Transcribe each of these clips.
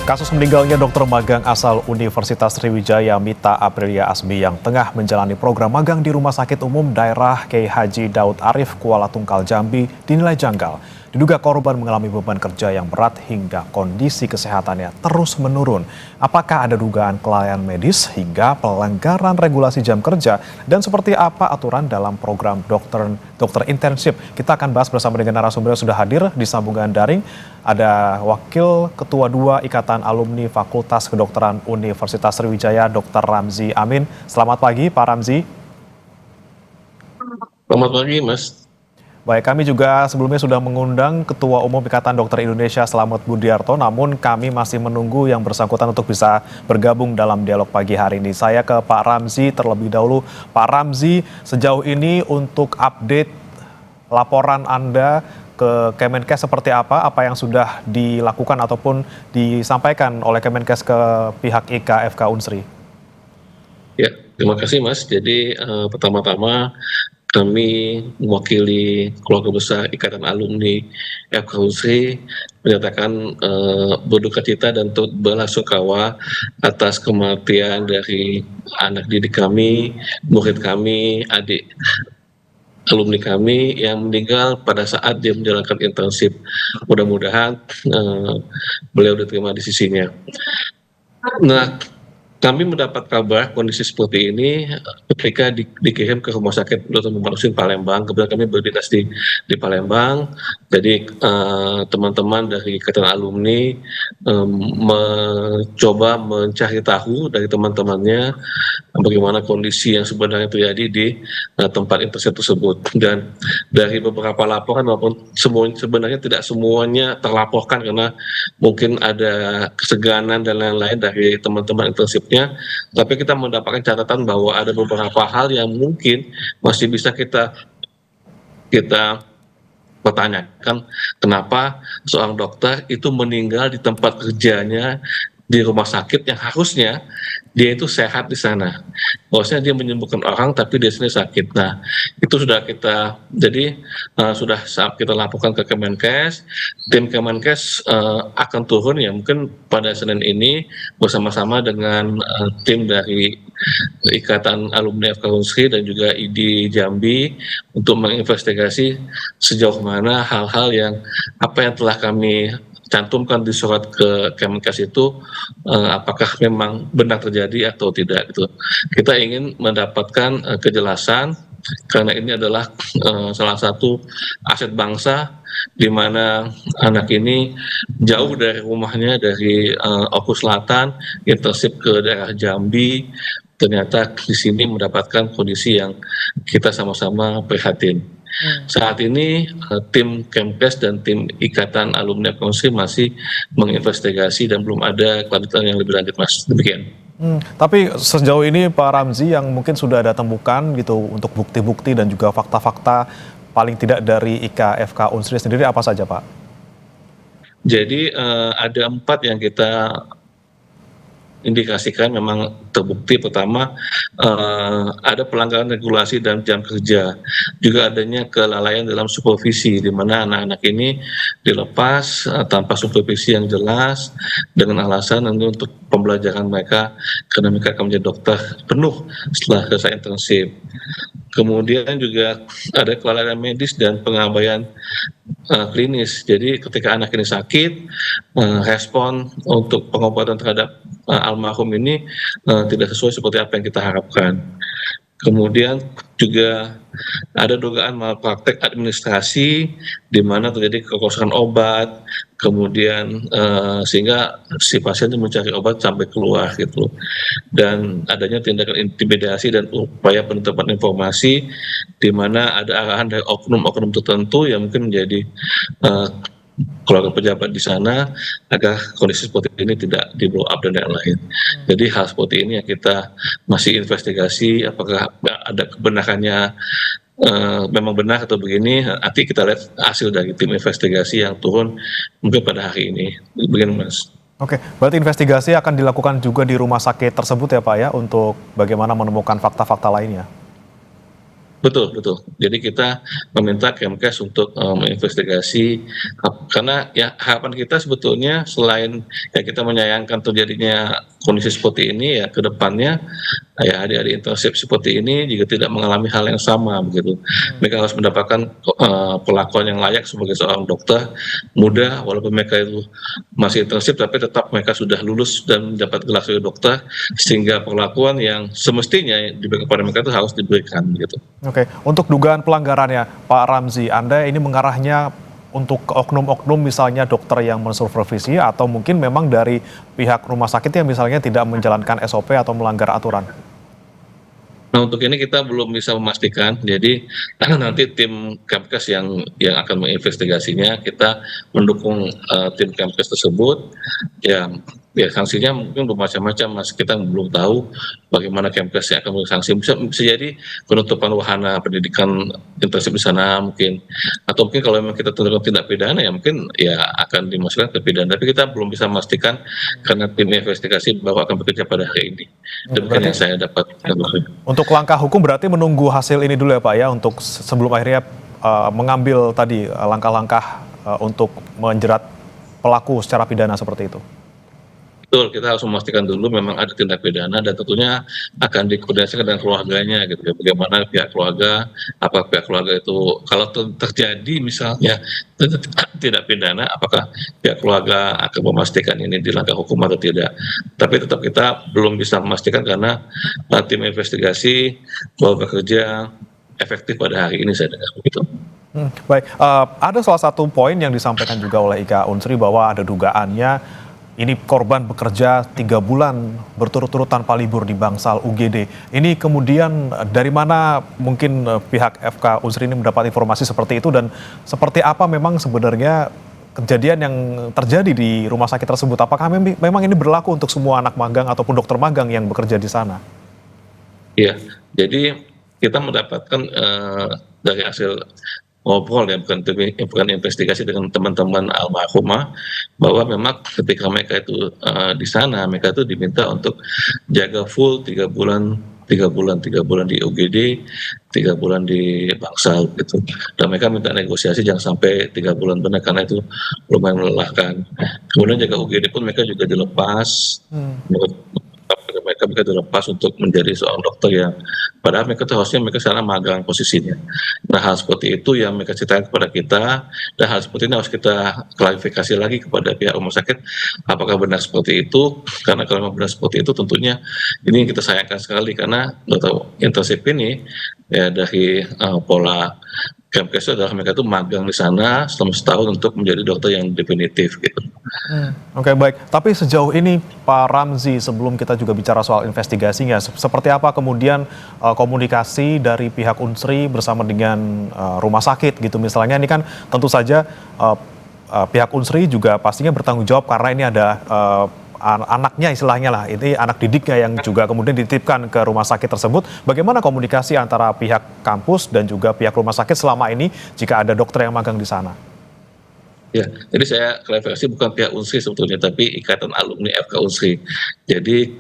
Kasus meninggalnya dokter magang asal Universitas Sriwijaya Mita Aprilia Asmi yang tengah menjalani program magang di Rumah Sakit Umum Daerah Kiai Haji Daud Arif Kuala Tungkal Jambi dinilai janggal. Diduga korban mengalami beban kerja yang berat hingga kondisi kesehatannya terus menurun. Apakah ada dugaan kelalaian medis hingga pelanggaran regulasi jam kerja dan seperti apa aturan dalam program dokter internship? Kita akan bahas bersama dengan narasumber yang sudah hadir di sambungan daring. Ada Wakil Ketua 2 Ikatan Alumni Fakultas Kedokteran Universitas Sriwijaya, Dr. Ramzi Amin. Selamat pagi, Pak Ramzi. Selamat pagi, Mas. Baik, kami juga sebelumnya sudah mengundang Ketua Umum Ikatan Dokter Indonesia Slamet Budiarto, namun kami masih menunggu yang bersangkutan untuk bisa bergabung dalam dialog pagi hari ini. Saya ke Pak Ramzi terlebih dahulu. Pak Ramzi, sejauh ini untuk update laporan Anda ke Kemenkes seperti apa yang sudah dilakukan ataupun disampaikan oleh Kemenkes ke pihak IKA FK Unsri? Ya, terima kasih, Mas. Jadi pertama-tama kami mewakili keluarga besar Ikatan Alumni FK Unsri menyatakan berduka cita dan turut belasungkawa atas kematian dari anak didik kami, murid kami, adik alumni kami yang meninggal pada saat dia menjalankan internship. Mudah-mudahan beliau diterima di sisinya. Nah, kami mendapat kabar kondisi seperti ini ketika dikirim ke Rumah Sakit Dr. Muhammad Husin Palembang. Kebetulan kami berdinas di Palembang. Jadi teman-teman dari Ikatan Alumni mencoba mencari tahu dari teman-temannya bagaimana kondisi yang sebenarnya terjadi di tempat internship tersebut. Dan dari beberapa laporan walaupun sebenarnya tidak semuanya terlaporkan karena mungkin ada keseganan dan lain-lain dari teman-teman internshipnya, tapi kita mendapatkan catatan bahwa ada beberapa hal yang mungkin masih bisa kita pertanyakan kenapa seorang dokter itu meninggal di tempat kerjanya di rumah sakit yang harusnya dia itu sehat di sana. Harusnya dia menyembuhkan orang tapi dia sendiri sakit. Nah, itu sudah sudah kita laporkan ke Kemenkes. Tim Kemenkes akan turun ya mungkin pada Senin ini bersama-sama dengan tim dari Ikatan Alumni FK Unsri dan juga ID Jambi untuk menginvestigasi sejauh mana hal-hal yang telah kami cantumkan di surat ke Kemenkes itu apakah memang benar terjadi atau tidak gitu. Kita ingin mendapatkan kejelasan karena ini adalah salah satu aset bangsa di mana anak ini jauh dari rumahnya dari Oku Selatan internship ke daerah Jambi, ternyata di sini mendapatkan kondisi yang kita sama-sama prihatin. Saat ini tim Kemenkes dan tim Ikatan Alumni FK masih menginvestigasi dan belum ada kelanjutan yang lebih lanjut, Mas. Demikian. Tapi sejauh ini Pak Ramzi yang mungkin sudah ada temukan gitu untuk bukti-bukti dan juga fakta-fakta paling tidak dari IKA FK Unsri sendiri apa saja, Pak? Jadi ada 4 yang kita indikasikan memang terbukti. Pertama, ada pelanggaran regulasi dalam jam kerja, juga adanya kelalaian dalam supervisi di mana anak-anak ini dilepas tanpa supervisi yang jelas dengan alasan nanti untuk pembelajaran mereka karena mereka akan menjadi dokter penuh setelah selesai internship. Kemudian juga ada kelalaian medis dan pengabaian klinis. Jadi ketika anak ini sakit, respon untuk pengobatan terhadap almarhum ini tidak sesuai seperti apa yang kita harapkan. Kemudian juga ada dugaan malpraktek administrasi di mana terjadi kekosongan obat, kemudian sehingga si pasien itu mencari obat sampai keluar gitu. Dan adanya tindakan intimidasi dan upaya penutupan informasi di mana ada arahan dari oknum-oknum tertentu yang mungkin menjadi keluarga pejabat di sana agar kondisi seperti ini tidak di blow up dan lain-lain. Jadi hal seperti ini yang kita masih investigasi apakah ada kebenarannya memang benar atau begini. Nanti kita lihat hasil dari tim investigasi yang turun mungkin pada hari ini. Begini, Mas. Oke, berarti investigasi akan dilakukan juga di rumah sakit tersebut ya Pak ya untuk bagaimana menemukan fakta-fakta lainnya? Betul betul. Jadi kita meminta Kemkes untuk, menginvestigasi karena ya harapan kita sebetulnya selain ya kita menyayangkan terjadinya kondisi seperti ini ya ke depannya, ya adik-adik internship seperti ini juga tidak mengalami hal yang sama begitu. Hmm. Mereka harus mendapatkan, perlakuan yang layak sebagai seorang dokter muda walaupun mereka itu masih internship tapi tetap mereka sudah lulus dan mendapat gelar sebagai dokter, sehingga perlakuan yang semestinya diberikan kepada mereka itu harus diberikan gitu. Oke, untuk dugaan pelanggarannya, Pak Ramzi, Anda ini mengarahnya untuk ke oknum-oknum misalnya dokter yang mensupervisi atau mungkin memang dari pihak rumah sakit yang misalnya tidak menjalankan SOP atau melanggar aturan? Nah, untuk ini kita belum bisa memastikan. Jadi nanti tim Kemkes yang akan menginvestigasinya, kita mendukung, tim Kemkes tersebut. Ya ya sanksinya mungkin bermacam-macam, Mas, kita belum tahu bagaimana Kemkes yang akan memberi sanksi. Bisa jadi penutupan wahana pendidikan intensif di sana mungkin, atau mungkin kalau memang kita tentukan tindak pidana ya mungkin ya akan dimasukkan ke pidana, tapi kita belum bisa memastikan karena tim investigasi baru akan bekerja pada hari ini. Demikian Berarti yang saya dapat informasi. untuk langkah hukum berarti menunggu hasil ini dulu ya Pak ya, untuk sebelum akhirnya mengambil tadi langkah-langkah untuk menjerat pelaku secara pidana seperti itu. Betul, kita harus memastikan dulu memang ada tindak pidana dan tentunya akan dikoordinasikan dengan keluarganya gitu ya, bagaimana pihak keluarga, apa pihak keluarga itu kalau terjadi misalnya tidak pidana, apakah pihak keluarga akan memastikan ini dilanggar hukum atau tidak. Tapi tetap kita belum bisa memastikan karena tim investigasi baru bekerja efektif pada hari ini saya dengar begitu. Baik, ada salah satu poin yang disampaikan juga oleh Ika Unsri bahwa ada dugaannya ini korban bekerja 3 bulan berturut-turut tanpa libur di Bangsal UGD. Ini kemudian dari mana mungkin pihak FK Unsri ini mendapat informasi seperti itu dan seperti apa memang sebenarnya kejadian yang terjadi di rumah sakit tersebut? Apakah memang ini berlaku untuk semua anak magang ataupun dokter magang yang bekerja di sana? Iya, jadi kita mendapatkan, dari hasil ngobrol ya, bukan investigasi dengan teman-teman almarhumah, bahwa memang ketika mereka itu, di sana, mereka itu diminta untuk jaga full 3 bulan di UGD, 3 bulan di Bangsal gitu. Dan mereka minta negosiasi jangan sampai 3 bulan benar karena itu lumayan melelahkan. Kemudian jaga UGD pun mereka juga dilepas, menurut mereka dilepas untuk menjadi seorang dokter yang padahal mereka tuh harusnya mereka sekarang magang posisinya. Nah hal seperti itu yang mereka ceritakan kepada kita dan hal seperti ini harus kita klarifikasi lagi kepada pihak rumah sakit apakah benar seperti itu, karena kalau memang benar seperti itu tentunya ini kita sayangkan sekali karena dokter intensif ini ya dari pola Kemkes adalah mereka tuh magang di sana selama setahun untuk menjadi dokter yang definitif gitu. Oke, baik. Tapi sejauh ini Pak Ramzi, sebelum kita juga bicara soal investigasinya, seperti apa kemudian komunikasi dari pihak Unsri bersama dengan rumah sakit gitu misalnya, ini kan tentu saja pihak Unsri juga pastinya bertanggung jawab karena ini ada anaknya istilahnya lah, ini anak didiknya yang juga kemudian dititipkan ke rumah sakit tersebut. Bagaimana komunikasi antara pihak kampus dan juga pihak rumah sakit selama ini jika ada dokter yang magang di sana? Ya, jadi saya klarifikasi bukan pihak Unsri sebetulnya, tapi Ikatan Alumni FK Unsri. Jadi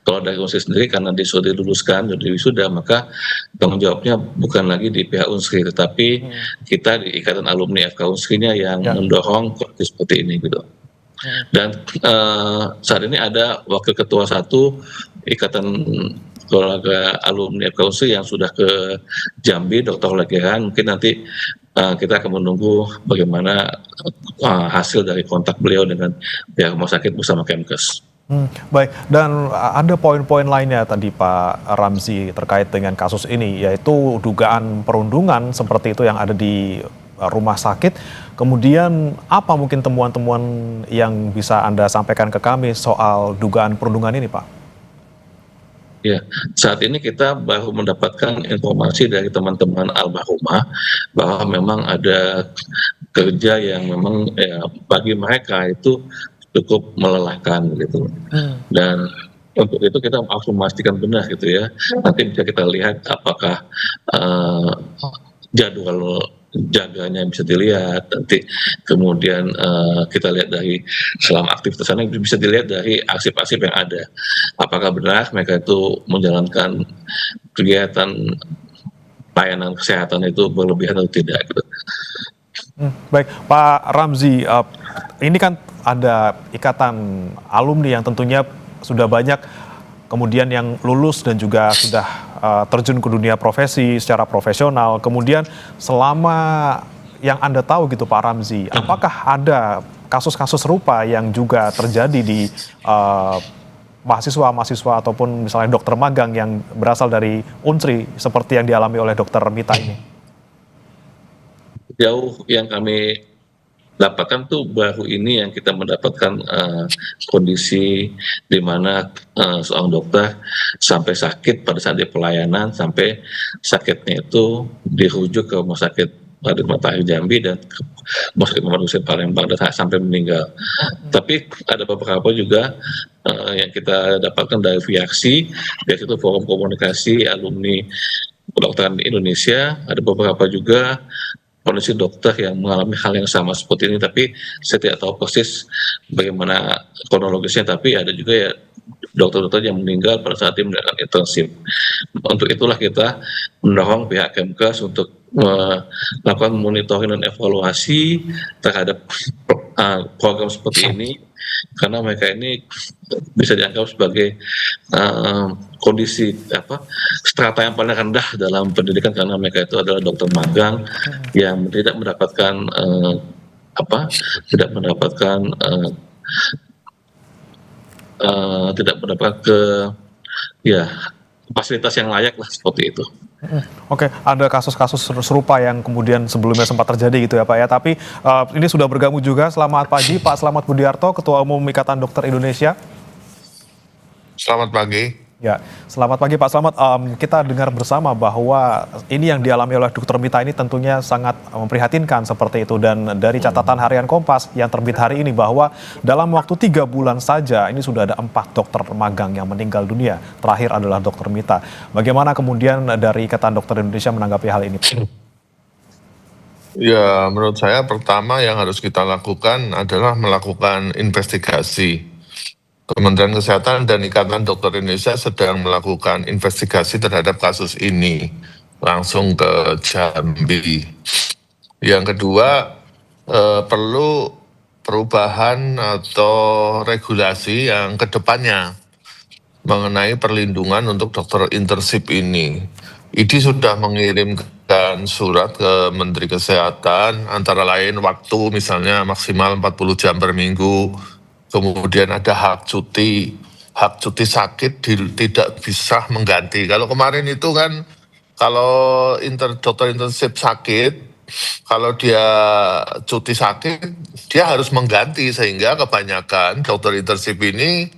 kalau dari Unsri sendiri karena dia sudah diluluskan, sudah wisuda, maka tanggung jawabnya bukan lagi di pihak Unsri, tetapi kita di Ikatan Alumni FK Unsri-nya yang mendorong kondisi seperti ini gitu. Dan saat ini ada Wakil Ketua 1 Ikatan Keluarga Alumni FK Unsri yang sudah ke Jambi, Dr. Legeran. Mungkin nanti kita akan menunggu bagaimana hasil dari kontak beliau dengan pihak rumah sakit bersama Kemkes. Baik, dan ada poin-poin lainnya tadi Pak Ramzi terkait dengan kasus ini, yaitu dugaan perundungan seperti itu yang ada di rumah sakit. Kemudian apa mungkin temuan-temuan yang bisa Anda sampaikan ke kami soal dugaan perundungan ini, Pak? Ya, saat ini kita baru mendapatkan informasi dari teman-teman almarhumah bahwa memang ada kerja yang memang ya, bagi mereka itu cukup melelahkan gitu. Dan untuk itu kita harus memastikan benar gitu ya. Nanti bisa kita lihat apakah jadwal jaganya bisa dilihat, nanti kemudian kita lihat dari selama aktivitas sana bisa dilihat dari arsip-arsip yang ada. Apakah benar mereka itu menjalankan kegiatan layanan kesehatan itu berlebihan atau tidak gitu. Baik, Pak Ramzi, ini kan ada ikatan alumni yang tentunya sudah banyak kemudian yang lulus dan juga sudah terjun ke dunia profesi secara profesional. Kemudian selama yang Anda tahu gitu Pak Ramzi, apakah ada kasus-kasus serupa yang juga terjadi di mahasiswa-mahasiswa ataupun misalnya dokter magang yang berasal dari Unsri seperti yang dialami oleh Dokter Mita ini? Jauh yang kami dapatkan tuh baru ini yang kita mendapatkan kondisi di mana seorang dokter sampai sakit pada saat di pelayanan, sampai sakitnya itu dirujuk ke rumah sakit Raden Matahari Jambi dan ke rumah sakit Muhammad Hussein Palembang dan sampai meninggal. Tapi ada beberapa juga yang kita dapatkan dari FIAKSI, yaitu Forum Komunikasi Alumni Kedokteran Indonesia. Ada beberapa juga kondisi dokter yang mengalami hal yang sama seperti ini, tapi saya tidak tahu persis bagaimana kronologisnya, tapi ada juga ya dokter-dokter yang meninggal pada saat dia menjalankan internship. Untuk itulah kita mendorong pihak Kemkes untuk melakukan monitoring dan evaluasi terhadap program seperti ini, karena mereka ini bisa dianggap sebagai kondisi strata yang paling rendah dalam pendidikan, karena mereka itu adalah dokter magang yang tidak mendapatkan fasilitas yang layak lah seperti itu. Oke, ada kasus-kasus serupa yang kemudian sebelumnya sempat terjadi gitu ya Pak ya. Tapi ini sudah bergabung juga. Selamat pagi Pak Slamet Budiarto, Ketua Umum Ikatan Dokter Indonesia. Selamat pagi. Ya, selamat pagi Pak Slamet. Kita dengar bersama bahwa ini yang dialami oleh Dr. Mita ini tentunya sangat memprihatinkan seperti itu. Dan dari catatan harian Kompas yang terbit hari ini bahwa dalam waktu 3 bulan saja ini sudah ada 4 dokter magang yang meninggal dunia. Terakhir adalah Dr. Mita. Bagaimana kemudian dari Ikatan Dokter Indonesia menanggapi hal ini? Ya, menurut saya pertama yang harus kita lakukan adalah melakukan investigasi. Kementerian Kesehatan dan Ikatan Dokter Indonesia sedang melakukan investigasi terhadap kasus ini langsung ke Jambi. Yang kedua, perlu perubahan atau regulasi yang kedepannya mengenai perlindungan untuk dokter internship ini. IDI sudah mengirimkan surat ke Menteri Kesehatan, antara lain waktu misalnya maksimal 40 jam per minggu, kemudian ada hak cuti sakit tidak bisa mengganti. Kalau kemarin itu kan, kalau dokter internship sakit, kalau dia cuti sakit, dia harus mengganti, sehingga kebanyakan dokter internship ini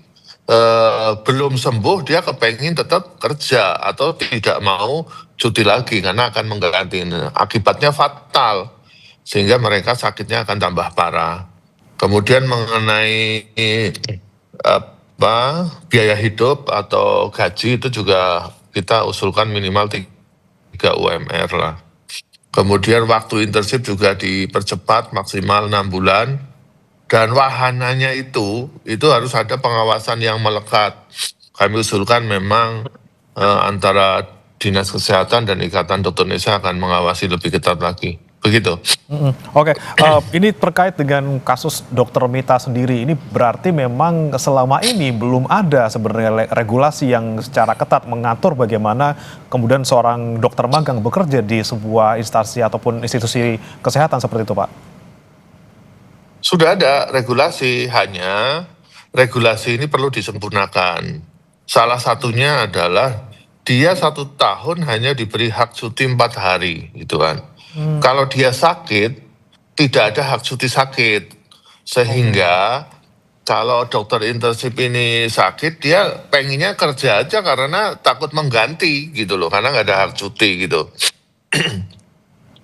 belum sembuh, dia kepengen tetap kerja atau tidak mau cuti lagi karena akan mengganti. Akibatnya fatal, sehingga mereka sakitnya akan tambah parah. Kemudian mengenai biaya hidup atau gaji itu juga kita usulkan minimal 3 UMR lah. Kemudian waktu internship juga dipercepat maksimal 6 bulan. Dan wahananya itu harus ada pengawasan yang melekat. Kami usulkan memang antara Dinas Kesehatan dan Ikatan Dokter Indonesia akan mengawasi lebih ketat lagi. Begitu. Oke, ini terkait dengan kasus Dokter Mita sendiri, ini berarti memang selama ini belum ada sebenarnya regulasi yang secara ketat mengatur bagaimana kemudian seorang dokter magang bekerja di sebuah instansi ataupun institusi kesehatan seperti itu, Pak? Sudah ada regulasi, hanya regulasi ini perlu disempurnakan. Salah satunya adalah dia 1 tahun hanya diberi hak cuti 4 hari, gitu kan. Kalau dia sakit, tidak ada hak cuti sakit. Sehingga kalau dokter internship ini sakit, dia pengennya kerja aja karena takut mengganti gitu loh, karena nggak ada hak cuti gitu.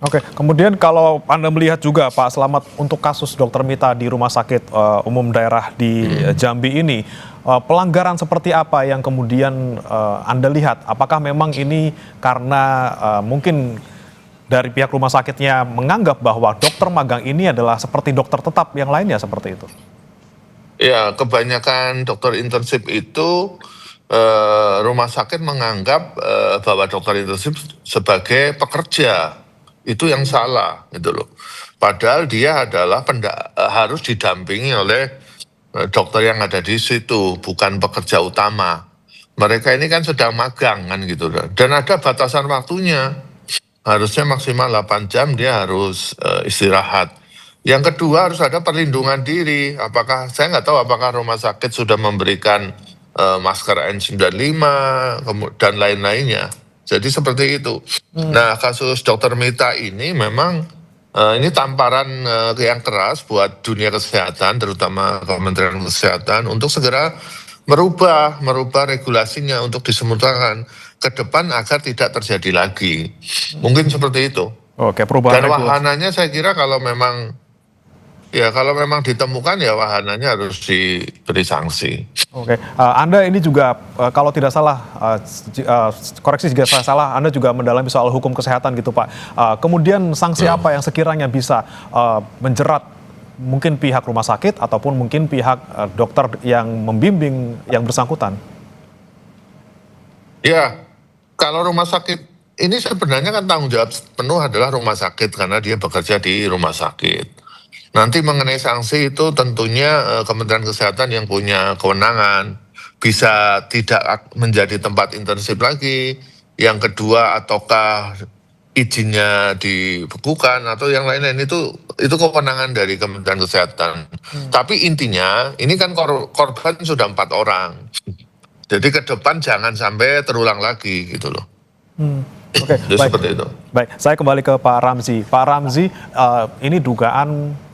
Oke, kemudian kalau Anda melihat juga Pak Slamet untuk kasus Dr. Mita di Rumah Sakit Umum Daerah di Jambi ini, pelanggaran seperti apa yang kemudian Anda lihat? Apakah memang ini karena mungkin dari pihak rumah sakitnya menganggap bahwa dokter magang ini adalah seperti dokter tetap yang lainnya seperti itu? Ya, kebanyakan dokter internship itu rumah sakit menganggap bahwa dokter intensif sebagai pekerja. Itu yang salah gitu loh. Padahal dia adalah harus didampingi oleh dokter yang ada di situ, bukan pekerja utama. Mereka ini kan sedang magang kan gitu loh. Dan ada batasan waktunya. Harusnya maksimal 8 jam dia harus istirahat. Yang kedua harus ada perlindungan diri. Saya nggak tahu apakah rumah sakit sudah memberikan masker N95 dan lain-lainnya. Jadi seperti itu. Nah, kasus Dr. Mita ini memang ini tamparan yang keras buat dunia kesehatan, terutama Kementerian Kesehatan, untuk segera merubah regulasinya untuk disemutkan ke depan agar tidak terjadi lagi. Mungkin seperti itu. Oke, perubahan Dan regulasi. wahananya saya kira kalau memang ditemukan ya wahananya harus diberi sanksi. Oke, Anda ini juga kalau tidak salah, koreksi jika saya salah, Anda juga mendalami soal hukum kesehatan gitu Pak. Kemudian sanksi apa yang sekiranya bisa menjerat mungkin pihak rumah sakit ataupun mungkin pihak dokter yang membimbing yang bersangkutan? Ya, kalau rumah sakit ini sebenarnya kan tanggung jawab penuh adalah rumah sakit karena dia bekerja di rumah sakit. Nanti mengenai sanksi itu tentunya Kementerian Kesehatan yang punya kewenangan, bisa tidak menjadi tempat intensif lagi. Yang kedua, ataukah izinnya dibekukan atau yang lain-lain, itu kewenangan dari Kementerian Kesehatan. Tapi intinya ini kan korban sudah 4 orang. Jadi ke depan jangan sampai terulang lagi gitu loh. Oke, Jadi baik. seperti itu. Baik, saya kembali ke Pak Ramzi. Pak Ramzi, ini dugaan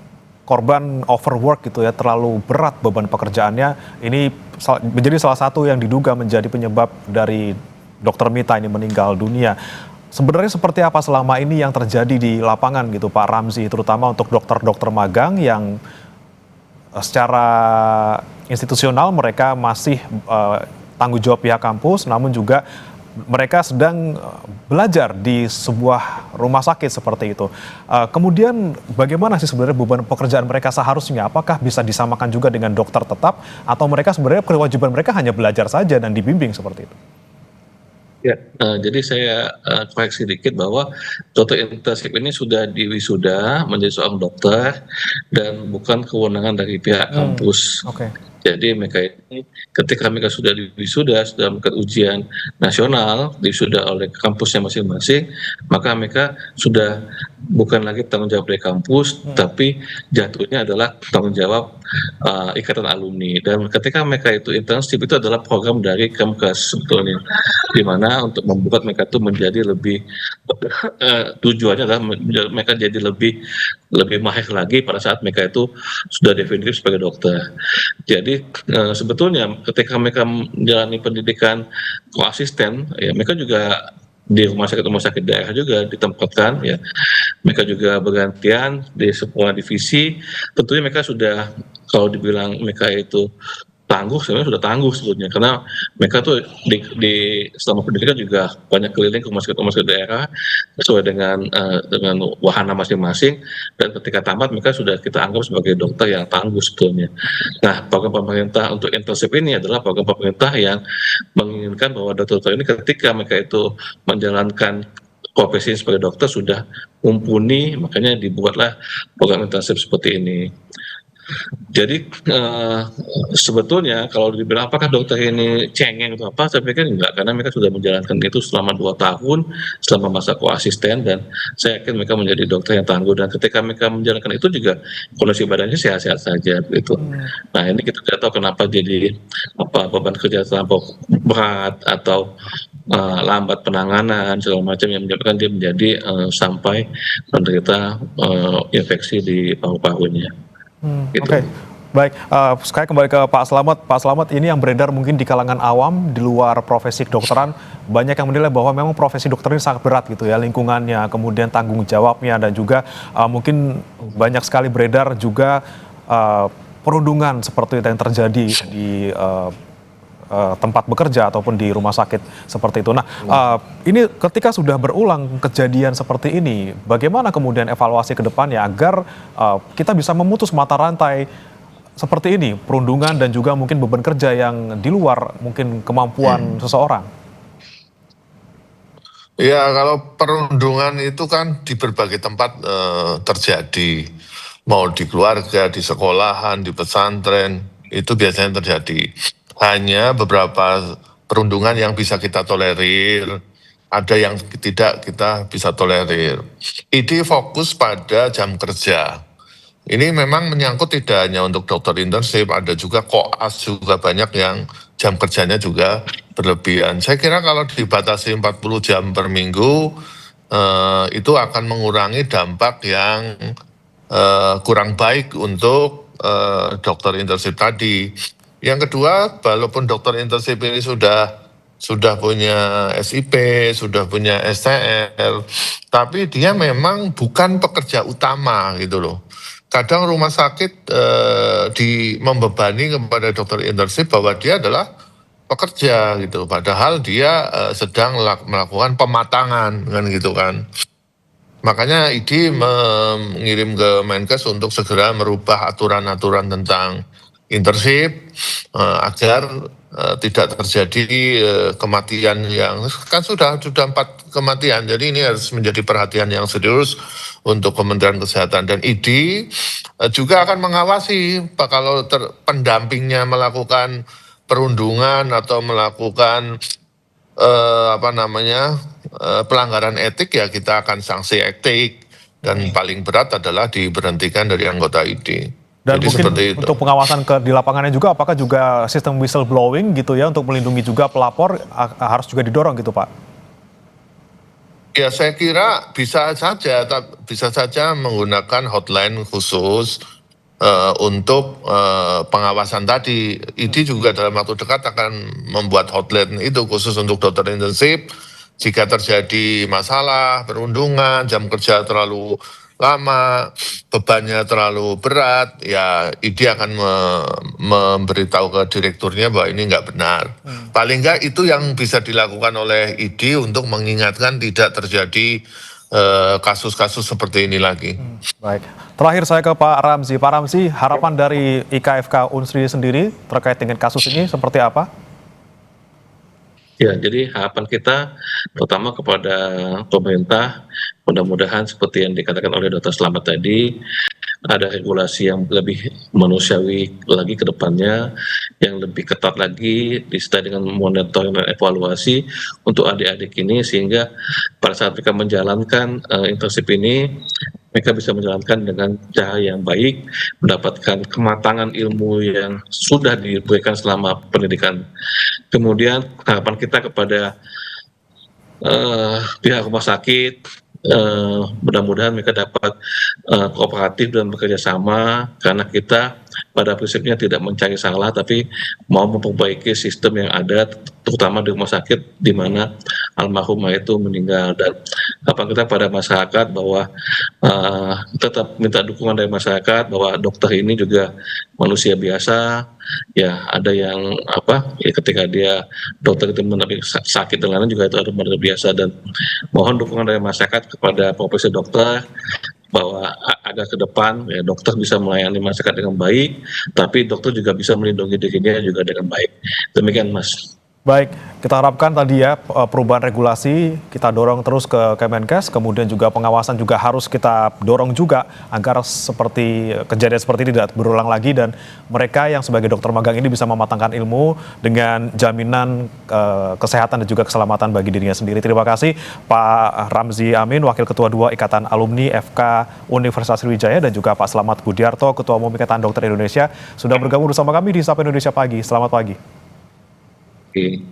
korban overwork gitu ya, terlalu berat beban pekerjaannya. Ini menjadi salah satu yang diduga menjadi penyebab dari Dr. Mita ini meninggal dunia. Sebenarnya seperti apa selama ini yang terjadi di lapangan gitu Pak Ramzi, terutama untuk dokter-dokter magang yang secara institusional mereka masih tanggung jawab pihak kampus, namun juga mereka sedang belajar di sebuah rumah sakit seperti itu. Kemudian bagaimana sih sebenarnya beban pekerjaan mereka seharusnya? Apakah bisa disamakan juga dengan dokter tetap? Atau mereka sebenarnya kewajiban mereka hanya belajar saja dan dibimbing seperti itu? Ya, jadi saya koreksi dikit bahwa dokter intensif ini sudah diwisuda menjadi seorang dokter dan bukan kewenangan dari pihak kampus. Oke. Jadi mereka ini ketika mereka sudah diwisuda, sudah melakukan ujian nasional, diwisuda oleh kampusnya masing-masing, maka mereka sudah bukan lagi tanggung jawab dari kampus, tapi jatuhnya adalah tanggung jawab ikatan alumni. Dan ketika mereka itu intensif, itu adalah program dari Kemkes sebetulnya, di mana untuk membuat mereka itu menjadi lebih tujuannya adalah mereka jadi lebih mahir lagi pada saat mereka itu sudah definitif sebagai dokter. Jadi sebetulnya ketika mereka menjalani pendidikan koasisten, ya mereka juga di rumah sakit daerah juga ditempatkan, ya mereka juga bergantian di sebuah divisi. Tentunya mereka sudah, kalau dibilang mereka itu tangguh, sebenarnya sudah tangguh sebetulnya, karena mereka tuh di selama pendidikan juga banyak keliling ke rumah sakit daerah sesuai dengan wahana masing-masing, dan ketika tamat mereka sudah kita anggap sebagai dokter yang tangguh sebetulnya. Nah, program pemerintah untuk intensif ini adalah program pemerintah yang menginginkan bahwa dokter ini ketika mereka itu menjalankan profesi sebagai dokter sudah mumpuni, makanya dibuatlah program intensif seperti ini. Jadi sebetulnya kalau dibilang apakah dokter ini cengeng atau apa, saya pikir enggak, karena mereka sudah menjalankan itu selama 2 tahun selama masa koasisten, dan saya yakin mereka menjadi dokter yang tangguh, dan ketika mereka menjalankan itu juga kondisi badannya sehat-sehat saja gitu. Nah, ini kita tidak tahu kenapa jadi beban kerja terlampau berat atau lambat penanganan segala macam yang menyebabkan dia menjadi sampai menderita infeksi di paru-parunya. Gitu. Oke. Baik, saya kembali ke Pak Slamet. Pak Slamet, ini yang beredar mungkin di kalangan awam, di luar profesi kedokteran, banyak yang menilai bahwa memang profesi dokter ini sangat berat gitu ya, lingkungannya, kemudian tanggung jawabnya, dan juga mungkin banyak sekali beredar juga perundungan seperti yang terjadi di tempat bekerja ataupun di rumah sakit seperti itu. Nah, ini ketika sudah berulang kejadian seperti ini, bagaimana kemudian evaluasi ke depannya agar kita bisa memutus mata rantai seperti ini, perundungan dan juga mungkin beban kerja yang di luar mungkin kemampuan seseorang? Ya, kalau perundungan itu kan di berbagai tempat terjadi, mau di keluarga, di sekolahan, di pesantren, itu biasanya terjadi. Hanya beberapa perundungan yang bisa kita tolerir, ada yang tidak kita bisa tolerir. Ini fokus pada jam kerja. Ini memang menyangkut tidak hanya untuk dokter internship, ada juga koas juga banyak yang jam kerjanya juga berlebihan. Saya kira kalau dibatasi 40 jam per minggu, itu akan mengurangi dampak yang kurang baik untuk dokter internship tadi. Yang kedua, walaupun dokter internship ini sudah punya SIP, sudah punya STL, tapi dia memang bukan pekerja utama gitu loh. Kadang rumah sakit membebani kepada dokter internship bahwa dia adalah pekerja gitu, padahal dia sedang melakukan pematangan kan gitu kan. Makanya ID mengirim ke Menkes untuk segera merubah aturan-aturan tentang internship agar tidak terjadi kematian yang kan sudah 4 kematian. Jadi ini harus menjadi perhatian yang serius untuk Kementerian Kesehatan, dan ID juga akan mengawasi kalau pendampingnya melakukan perundungan atau melakukan pelanggaran etik, ya kita akan sanksi etik, dan paling berat adalah diberhentikan dari anggota ID. Dan jadi mungkin seperti itu. untuk pengawasan di lapangannya juga, apakah juga sistem whistleblowing gitu ya untuk melindungi juga pelapor harus juga didorong gitu Pak? Ya saya kira bisa saja menggunakan hotline khusus untuk pengawasan tadi. ID juga dalam waktu dekat akan membuat hotline itu khusus untuk dokter internship. Jika terjadi masalah perundungan, jam kerja terlalu lama, bebannya terlalu berat, ya ID akan memberitahu ke direkturnya bahwa ini nggak benar. Paling nggak itu yang bisa dilakukan oleh ID untuk mengingatkan tidak terjadi kasus-kasus seperti ini lagi. Baik, terakhir saya ke Pak Ramzi. Pak Ramzi, harapan dari IKFK Unsri sendiri terkait dengan kasus ini seperti apa? Ya, jadi harapan kita pertama kepada pemerintah, mudah-mudahan seperti yang dikatakan oleh Dr. Slamet tadi, ada regulasi yang lebih manusiawi lagi ke depannya, yang lebih ketat lagi, disertai dengan monitoring dan evaluasi untuk adik-adik ini, sehingga pada saat mereka menjalankan internship ini, mereka bisa menjalankan dengan cara yang baik, mendapatkan kematangan ilmu yang sudah diberikan selama pendidikan. Kemudian harapan kita kepada pihak rumah sakit, mudah-mudahan mereka dapat kooperatif dan bekerja sama, karena kita pada prinsipnya tidak mencari salah, tapi mau memperbaiki sistem yang ada, terutama di rumah sakit di mana almarhumah itu meninggal. Dan harapan kita pada masyarakat bahwa tetap minta dukungan dari masyarakat bahwa dokter ini juga manusia biasa, ya ada yang ketika dia dokter itu menerima sakit dan lain-lain juga itu ada manusia biasa, dan mohon dukungan dari masyarakat kepada profesi dokter bahwa agar ke depan ya, dokter bisa melayani masyarakat dengan baik, tapi dokter juga bisa melindungi dirinya juga dengan baik. Demikian Mas. Baik, kita harapkan tadi ya perubahan regulasi kita dorong terus ke Kemenkes, kemudian juga pengawasan juga harus kita dorong juga agar seperti kejadian seperti ini tidak berulang lagi, dan mereka yang sebagai dokter magang ini bisa mematangkan ilmu dengan jaminan kesehatan dan juga keselamatan bagi dirinya sendiri. Terima kasih Pak Ramzi Amin, Wakil Ketua 2 Ikatan Alumni FK Universitas Sriwijaya, dan juga Pak Slamet Budiarto, Ketua Umum Ikatan Dokter Indonesia, sudah bergabung bersama kami di Sapa Indonesia Pagi. Selamat pagi. Oke.